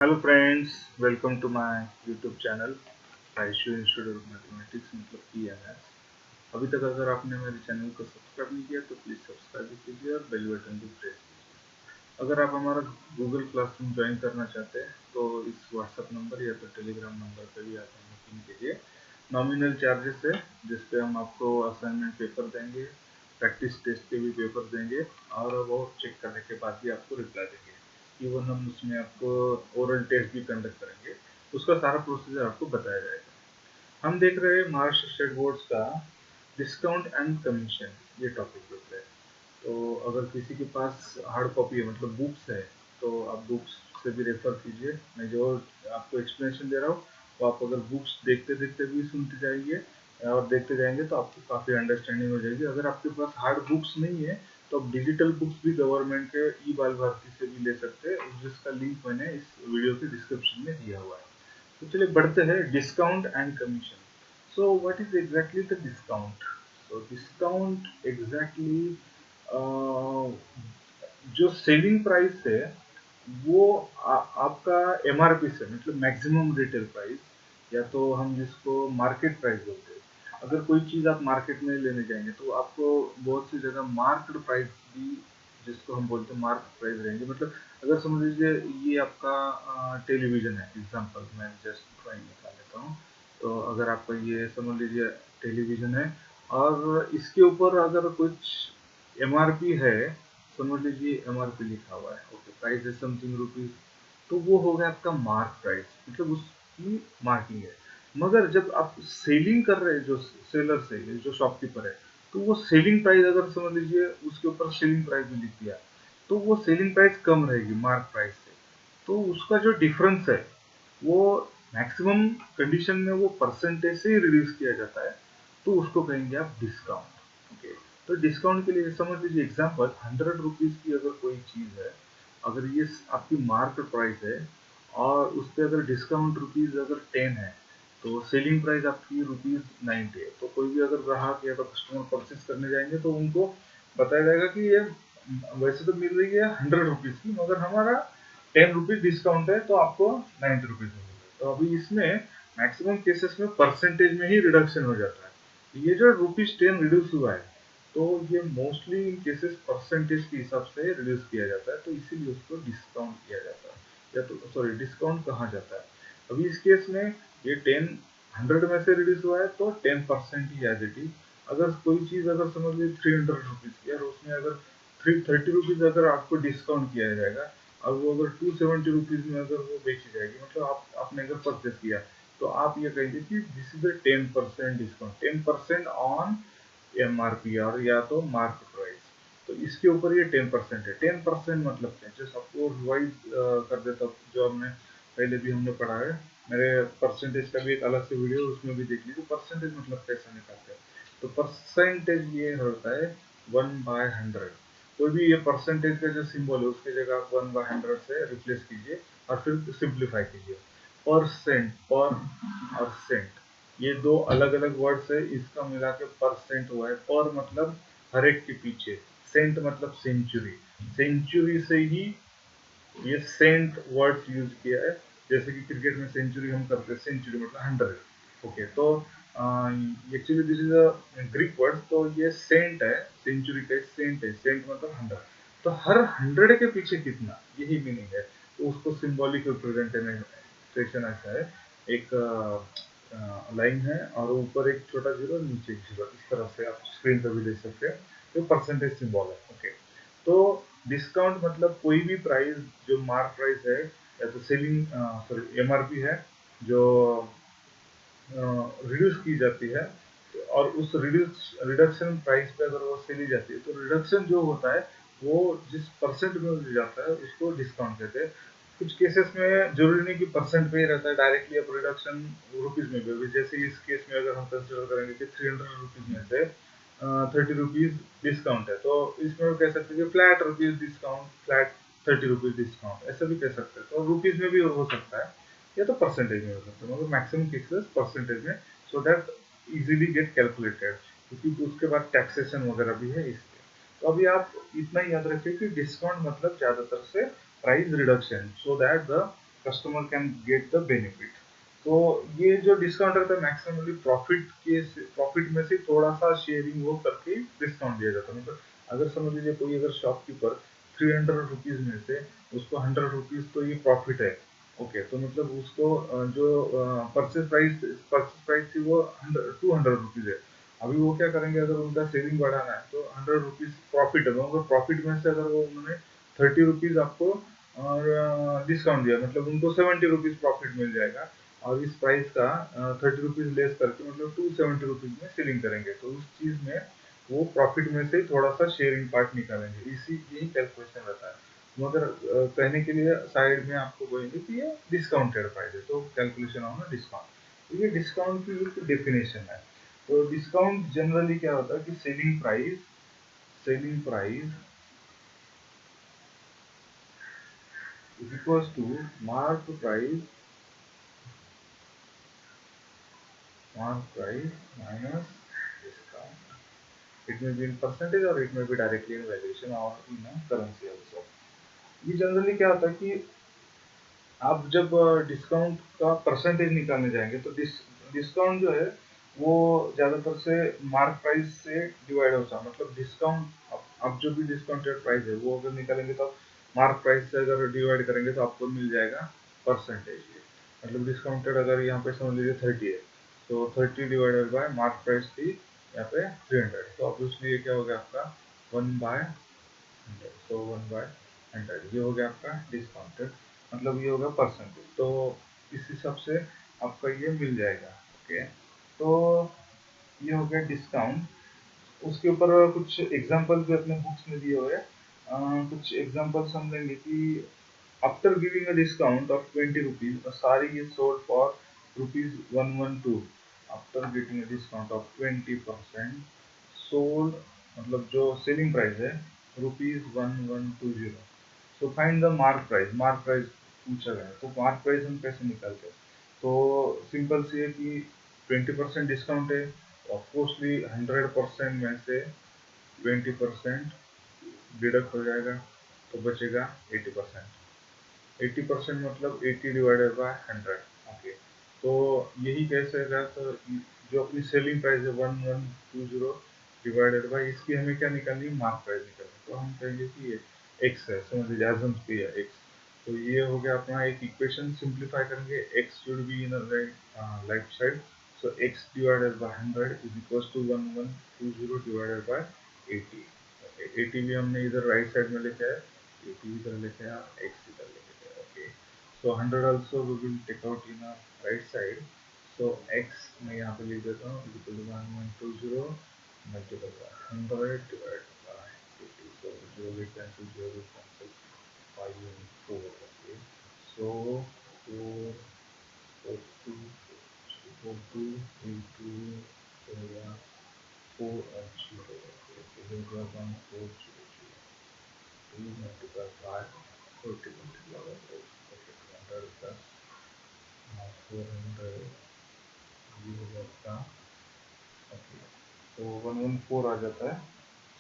Hello friends, welcome to my YouTube channel आयुष्यू institute of mathematics मतलब PMS। अभी तक अगर आपने मेरे चैनल को सब्सक्राइब नहीं किया तो प्लीज़ सब्सक्राइब भी कीजिए और बेल बटन भी प्रेस कीजिए। अगर आप हमारा गूगल क्लासरूम ज्वाइन करना चाहते हैं तो इस व्हाट्सएप नंबर या तो टेलीग्राम नंबर पर भी आप हमें पिन कीजिए। नॉमिनल चार्जेस है जिस पे हम आपको असाइनमेंट पेपर देंगे, प्रैक्टिस टेस्ट के भी पेपर देंगे और वो चेक करने के बाद भी आपको रिप्लाई देंगे। इवन हम उसमें आपको ओरल टेस्ट भी कंडक्ट करेंगे। उसका सारा प्रोसीजर आपको बताया जाएगा। हम देख रहे हैं महाराष्ट्र स्टेट बोर्ड्स का डिस्काउंट एंड कमीशन, ये टॉपिक देख रहे हैं। तो अगर किसी के पास हार्ड कॉपी है मतलब बुक्स है तो आप बुक्स से भी रेफर कीजिए। मैं जो आपको एक्सप्लेनेशन दे रहा हूँ तो आप अगर बुक्स देखते देखते भी सुनते जाइए और देखते जाएंगे तो आपको काफ़ी अंडरस्टैंडिंग हो जाएगी। अगर आपके पास हार्ड बुक्स नहीं है तो आप डिजिटल बुक्स भी गवर्नमेंट के ई बाल भारती से भी ले सकते हैं, जिसका लिंक मैंने इस वीडियो के डिस्क्रिप्शन में दिया हुआ है। तो चलिए बढ़ते हैं discount and commission. So what is exactly the discount? So discount exactly जो सेलिंग प्राइस है वो आपका एमआरपी से मतलब मैक्सिमम रिटेल प्राइस, या तो हम जिसको मार्केट प्राइस बोलते हैं। अगर कोई चीज़ आप मार्केट में लेने जाएंगे तो आपको बहुत सी जगह मार्क्ड प्राइस भी, जिसको हम बोलते हैं मार्क प्राइस रहेंगे। मतलब अगर समझ लीजिए ये आपका टेलीविज़न है, एग्जांपल मैं जस्ट ड्राइंग निकाल लेता हूँ। तो अगर आपका ये समझ लीजिए टेलीविज़न है और इसके ऊपर अगर कुछ एमआरपी है, समझ लीजिए एमआरपी लिखा हुआ है, ओके, प्राइस है समथिंग रुपीज, तो वो हो गया आपका मार्क प्राइस, मतलब उसकी मार्किंग है। मगर जब आप सेलिंग कर रहे हैं, जो सेलर से जो शॉपकीपर है, तो वो सेलिंग प्राइस अगर समझ लीजिए उसके ऊपर सेलिंग प्राइस भी लिख दिया तो वो सेलिंग प्राइस कम रहेगी मार्क प्राइस से। तो उसका जो डिफरेंस है वो मैक्सिमम कंडीशन में वो परसेंटेज से ही रिड्यूस किया जाता है, तो उसको कहेंगे आप डिस्काउंट। ओके, तो डिस्काउंट के लिए समझ लीजिए एग्जांपल 100 रुपीज की अगर कोई चीज़ है, अगर ये आपकी मार्केट प्राइस है और उस पर अगर डिस्काउंट रुपीज अगर 10 है तो सेलिंग प्राइस आपकी रुपीज 90 है। तो कोई भी अगर ग्राहक या तो कस्टमर परचेज करने जाएंगे तो उनको बताया जाएगा कि ये वैसे तो मिल रही है 100 रुपीज की, मगर हमारा 10 रुपीज डिस्काउंट है तो आपको 90 रुपीज मिलेगा। तो अभी इसमें मैक्सिमम केसेस में परसेंटेज में ही रिडक्शन हो जाता है। ये जो रुपीज 10 रिड्यूस हुआ है तो ये मोस्टली इन केसेस परसेंटेज के हिसाब से रिड्यूस किया जाता है, तो इसीलिए उसको डिस्काउंट किया जाता है, या तो सॉरी डिस्काउंट कहा जाता है। अभी इस केस में ये 100 में से रिड्यूस हुआ है तो 10% ही एज इट इज। अगर कोई चीज अगर समझ लीजिए 300 रुपीज की और उसमें अगर 330 रुपीज अगर आपको डिस्काउंट किया जाएगा और वो अगर 270 रुपीज में अगर वो बेची जाएगी, मतलब आपने अगर परचेस किया, तो आप ये कहेंगे कि this is a 10% discount, 10% on MRP और या तो मार्क प्राइस। तो इसके ऊपर ये 10% है। 10% मतलब क्या है, जैसे आपको रिवाइज कर देता हूँ, जो हमने पहले भी हमने पढ़ा है। मेरे परसेंटेज का भी एक अलग से वीडियो, उसमें भी देख लीजिए परसेंटेज मतलब कैसे निकालते हैं। तो परसेंटेज ये होता है 1/100। कोई भी ये परसेंटेज का जो सिंबल है उसकी जगह आप 1/100 से रिप्लेस कीजिए और फिर सिंप्लीफाई कीजिए। परसेंट, पर और सेंट, ये दो अलग अलग वर्ड्स है, इसका मिला के परसेंट हुआ है। पर मतलब हर एक के पीछे, सेंट मतलब सेंचुरी, सेंचुरी से ही ये सेंट वर्ड्स यूज किया है। जैसे कि क्रिकेट में सेंचुरी हम करते हैं, सेंचुरी मतलब 100। ओके, तो actually this is a Greek word, तो ये सेंट है, सेंचुरी का सेंट है, सेंट मतलब 100। तो हर 100 के पीछे कितना, यही मीनिंग है। तो उसको सिंबॉलिक रिप्रेजेंटेशन ऐसा है, एक लाइन है और ऊपर एक छोटा जीरो नीचे एक जीरो, इस तरह से आप स्क्रीन पर भी देख सकते हैं। तो परसेंटेज सिंबल है। ओके, तो डिस्काउंट मतलब कोई भी प्राइस जो मार्क प्राइस है या तो सेलिंग सॉरी एमआरपी है जो रिड्यूस की जाती है, और उस रिडक्शन प्राइस पे अगर वो सेली जाती है तो रिडक्शन जो होता है वो जिस परसेंट में हो जाता है उसको डिस्काउंट कहते हैं। कुछ केसेस में जरूरी नहीं कि परसेंट पे ही रहता है, डायरेक्टली आप रिडक्शन रुपीज में भी होगी। जैसे इस केस में अगर हम कंसिडर करेंगे कि 300 रुपीज में से 30 रुपीज डिस्काउंट है, तो इसमें वो कह सकते हैं कि flat rupees discount, flat 30 rupees discount, ऐसा भी कह सकते हैं। तो रुपीज में भी हो सकता है या तो परसेंटेज में हो सकता है, मगर मैक्सिमम केसेस परसेंटेज में, so that easily get calculated, क्योंकि उसके बाद टैक्सेशन वगैरह भी है इसलिए। तो अभी आप इतना याद रखिए कि डिस्काउंट मतलब ज्यादातर से price reduction, so that the customer can get the benefit. तो ये जो डिस्काउंट रहता है मैक्सिममली प्रॉफिट में से थोड़ा सा शेयरिंग वो करके डिस्काउंट दिया जाता है। मतलब अगर समझ लीजिए कोई अगर शॉपकीपर 300 रुपीज में से उसको 100 रुपीज तो ये प्रॉफिट है। ओके, तो मतलब उसको जो परचेज प्राइस थी वो 200 रुपीज है। अभी वो क्या करेंगे, अगर उनका सेविंग बढ़ाना है तो 100 रुपीज प्रॉफिट है, तो प्रॉफिट में से अगर वो उन्होंने 30 रुपीज आपको और डिस्काउंट दिया, मतलब उनको 70 रुपीज प्रॉफिट मिल जाएगा। और इस प्राइस का 30 रुपीज लेस करके मतलब 270 रुपीज में सेलिंग करेंगे, तो उस चीज में वो प्रॉफिट में से थोड़ा सा शेयरिंग पार्ट निकालेंगे। इसी यही कैलकुलेशन रहता है। मगर कहने के लिए साइड में आपको बोलेंगे कि ये डिस्काउंटेड प्राइस है, तो कैलकुलेशन ऑन डिस्काउंट। तो ये डिस्काउंट की एक डेफिनेशन है। तो डिस्काउंट जनरली क्या होता है कि selling price is equals to marked price minus discount. It may be in percentage or it may be directly in valuation or in a currency also. ये जनरली क्या होता है कि आप जब डिस्काउंट का परसेंटेज निकालने जाएंगे तो डिस्काउंट जो है वो ज्यादातर से मार्क प्राइस से डिवाइड होता है। मतलब डिस्काउंट आप जो भी डिस्काउंटेड प्राइस है वो अगर निकालेंगे तो मार्क प्राइस से अगर डिवाइड करेंगे तो आपको मिल जाएगा परसेंटेज। मतलब डिस्काउंटेड अगर यहाँ पे समझ लीजिए 30 है, तो 30 डिवाइडेड बाय मार्क प्राइस थी यहाँ पे 300, तो ऑब्वियसली ये क्या हो गया आपका 1/100। तो 1/100 ये हो गया आपका डिस्काउंटेड, मतलब ये होगा परसेंटेज। तो इस हिसाब से आपका ये मिल जाएगा। ओके, तो ये हो गया डिस्काउंट। उसके ऊपर कुछ एग्जांपल भी अपने बुक्स में दिए हुए हैं। कुछ एग्जांपल्स हम लेंगे कि after giving a discount of 20 rupees a sari is sold for rupees 112। After getting a discount of 20% sold, मतलब जो सेलिंग प्राइस है rupees 1120। So find the mark price. Mark price पूछा गया है, तो मार्क प्राइस हम कैसे निकालते हैं? तो सिंपल सी है कि 20% डिस्काउंट है, ऑफकोर्सली 100% में से 20% डिडक्ट हो जाएगा, तो बचेगा 80%। 80% मतलब 80 डिवाइडेड बाय 100। ओके, तो यही कैसे रहेगा, तो जो अपनी सेलिंग प्राइस है 1120 डिवाइडेड बाय इसकी हमें क्या निकालनी है, मार्क प्राइस निकालनी। तो हम कहेंगे कि ये एक्स है, समझ लीजिए एजम्स की है एक्स। तो ये हो गया अपना एक इक्वेशन, सिंप्लीफाई करेंगे x should be in right side. So x divided by 100 is equal to 1120 divided by 80। 80 भी हमने इधर राइट साइड में लिखा है, 80 इधर लेके आया, x इधर लेके आया। Okay, so 100 also we will take out in a right side, so x मैं यहाँ पे लिख देता हूँ equal to 1120 multiple by 100 divide by 80। so 0 will cancel, 0 will cancel, 5 and 4। okay, so 4 2 4 2 into 4 and 0। okay, so here we have 1400 multiplied by 40 multiplied by 4। okay, 200 plus 400 ये हो जाता। Okay, तो 114 आ जाता है।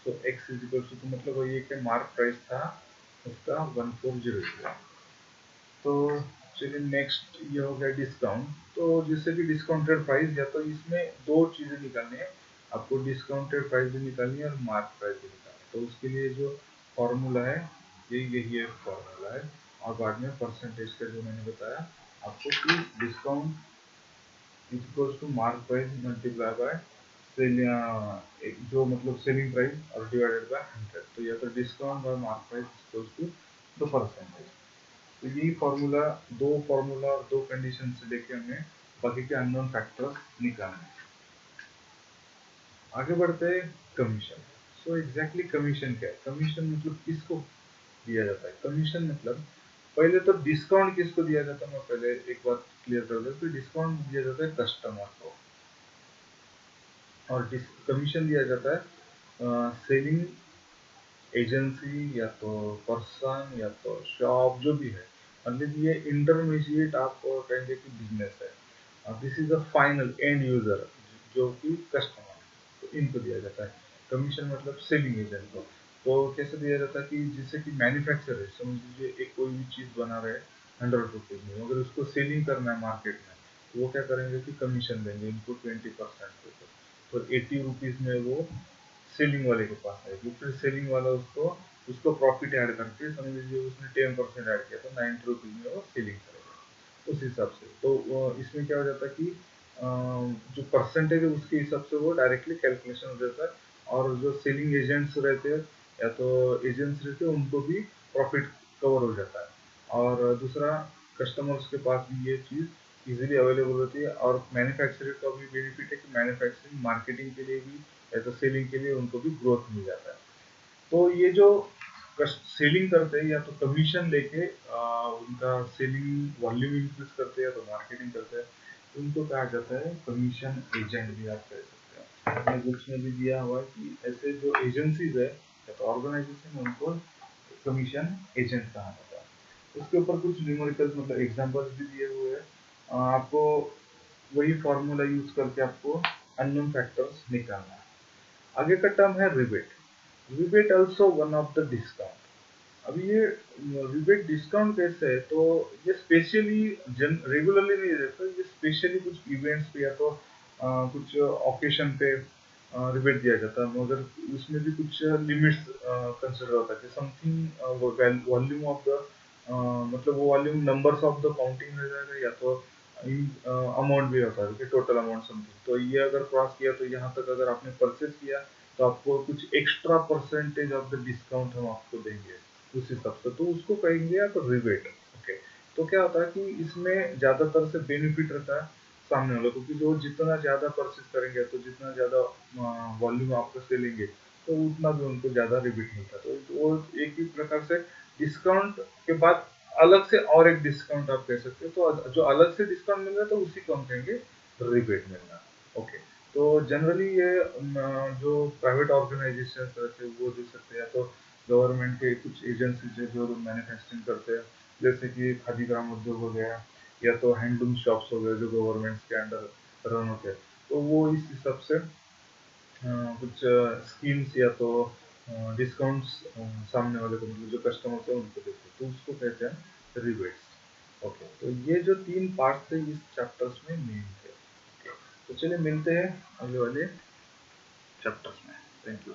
सो एक्स इज इक्वल टू, मतलब ये क्या mark price था उसका 1400। तो चलिए नेक्स्ट ये हो गया डिस्काउंट। तो जिससे कि डिस्काउंटेड प्राइस, या तो इसमें दो चीजें निकालनी है आपको, डिस्काउंटेड प्राइस भी निकालनी है और मार्क प्राइस भी निकालनी है। तो उसके लिए जो फॉर्मूला है यही एक फॉर्मूला है, और बाद में परसेंटेज का जो मैंने बताया आपको कि discount is equal to mark price multiply by जो मतलब सेलिंग प्राइस और डिवाइडेड बाय 100। तो या तो डिस्काउंट और mark price equal to the percentage. तो यही फॉर्मूला, दो फॉर्मूला और दो कंडीशन से लेके हमें बाकी के अननोन फैक्टर्स निकालने हैं। आगे बढ़ते हैं कमीशन। सो एग्जैक्टली कमीशन क्या है? कमीशन मतलब किसको दिया जाता है? कमीशन मतलब पहले तो डिस्काउंट किसको दिया जाता है, मैं पहले एक बात क्लियर कर दूं। तो डिस्काउंट दिया जाता है कस्टमर को, और कमीशन दिया जाता है सेलिंग एजेंसी या तो पर्सन या तो शॉप जो भी है। मतलब ये इंटरमीडिएट आप कहेंगे कि बिजनेस है। This is a final and user जो कि कस्टमर, तो इनको दिया जाता है कमीशन, मतलब सेलिंग एजेंट को। तो कैसे दिया जाता है कि जिससे कि मैन्युफैक्चरर समझ लीजिए एक कोई भी चीज बना रहे हैं, 100 रुपीज में, अगर उसको सेलिंग करना है मार्केट में तो वो क्या करेंगे कि कमीशन देंगे इनको 20% के ऊपर, और 80 रुपीज में वो सेलिंग वाले के पास आएगी, फिर सेलिंग वाला उसको उसको प्रॉफिट ऐड करके, समझ लीजिए उसने 10% ऐड किया तो 90 रुपीज में वो सेलिंग करेगा उस हिसाब से। तो इसमें क्या हो जाता है कि जो परसेंटेज है उसके हिसाब से वो डायरेक्टली कैलकुलेशन हो जाता है, और जो सेलिंग एजेंट्स रहते हैं या तो एजेंट्स रहते हैं उनको भी प्रॉफिट कवर हो जाता है। और दूसरा, कस्टमर्स के पास भी ये चीज़ इजीली अवेलेबल होती है, और मैन्युफैक्चरर का भी बेनिफिट है कि मैन्युफैक्चरिंग मार्केटिंग के लिए भी या तो सेलिंग के लिए उनको भी ग्रोथ मिल जाता है। तो ये जो सेलिंग करते हैं या तो कमीशन लेके उनका सेलिंग वॉल्यूम इंक्रीज करते हैं या तो मार्केटिंग करते हैं, उनको कहा जाता है कमीशन एजेंट भी आप कह सकते हैं। अपने बुक्स में भी दिया हुआ है कि ऐसे जो एजेंसीज है या तो ऑर्गेनाइजेशन है उनको कमीशन एजेंट कहा जाता है। उसके ऊपर कुछ न्यूमेरिकल मतलब एग्जांपल्स भी दिए हुए हैं। आपको वही फॉर्मूला यूज करके आपको अननोन फैक्टर्स निकालना है। आगे का टर्म है rebate. Rebate also one of the discount. अब ये रिबेट डिस्काउंट कैसे है, तो ये स्पेशली जन रेगुलरली नहीं रहता, ये स्पेशली कुछ इवेंट्स पे या तो कुछ ओकेशन पे रिबेट दिया जाता है, मगर उसमें भी कुछ लिमिट्स कंसिडर होता है कि समथिंग वॉल्यूम ऑफ द मतलब वो volume numbers of the counting में जाएगा, या तो इन अमाउंट भी होता है कि टोटल अमाउंट समथिंग, तो ये अगर क्रॉस किया तो यहाँ तक अगर आपने परचेज किया तो आपको कुछ extra percentage of the discount हम आपको देंगे उस हिसाब से, तो उसको कहेंगे आप रिबेट। ओके, तो क्या होता है कि इसमें ज्यादातर से बेनिफिट रहता है सामने वाले को, क्योंकि वो जितना ज्यादा परचेज करेंगे तो जितना ज्यादा वॉल्यूम आपको से लेंगे तो उतना भी उनको ज्यादा रिबेट मिलता है। तो वो एक ही प्रकार से डिस्काउंट के बाद अलग से और एक डिस्काउंट आप कह सकते हो, तो जो अलग से डिस्काउंट मिल रहा है तो उसी को हम कहेंगे रिबेट मिलना। ओके, तो जनरली ये जो प्राइवेट ऑर्गेनाइजेशन रहते हैं वो दे सकते हैं, या तो गवर्नमेंट के कुछ एजेंसीज है जो मैन्युफैक्चरिंग करते हैं, जैसे कि खादी ग्राम उद्योग हो गया, या तो हैंडलूम शॉप्स हो गए जो गवर्नमेंट्स के अंडर रन होते हैं, तो वो इस हिसाब से कुछ स्कीम्स या तो डिस्काउंट्स सामने वाले को मतलब जो कस्टमर्स है उनको देते हैं, तो उसको कहते हैं रिबेट्स। ओके, तो ये जो तीन पार्ट थे इस चैप्टर्स में मेन थे। तो चलिए मिलते हैं अगले वाले चैप्टर्स में। Thank you.